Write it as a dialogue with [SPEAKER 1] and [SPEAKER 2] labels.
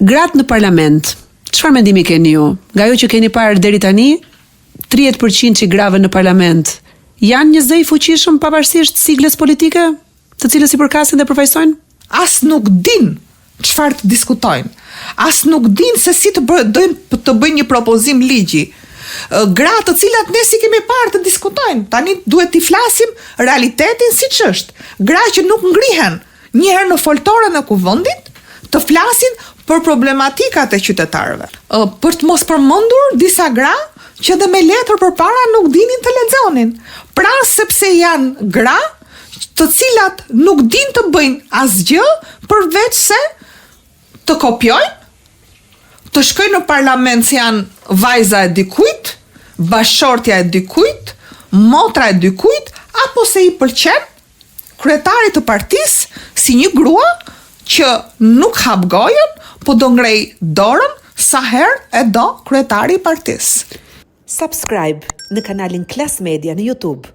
[SPEAKER 1] Gratë në parlament, çfarë mendimi keni ju? Nga ajo që keni parë deri tani, 30% që grave në parlament janë një zë i fuqishëm pavarësisht siglës politike, të cilës i përkasin dhe përfaqësojnë?
[SPEAKER 2] As nuk din çfarë të diskutojnë. As nuk din se si të bëjnë një propozim ligji. Gra të cilat ne si kemi parë të diskutojnë. Tani duhet t'i flasim realitetin siç është. Gra që nuk ngrihen një herë në foltorën e kuvendit të flasin për problematikat e qytetarëve. Për të mos përmendur disa gra që dhe me letër përpara nuk dinin të lexonin. Pra sepse janë gra të cilat nuk din të bëjnë asgjë përveç se të kopjojnë, të shkojnë në parlament se janë vajza e dikujt, bashortja e dikujt, motra e dikujt, apo se i pëlqen kryetari të partisë si një grua që nuk hap gojën, po do ngrej dorën sa herë e do kryetari i partisë.
[SPEAKER 1] Subscribe në kanalin Klas Media në YouTube.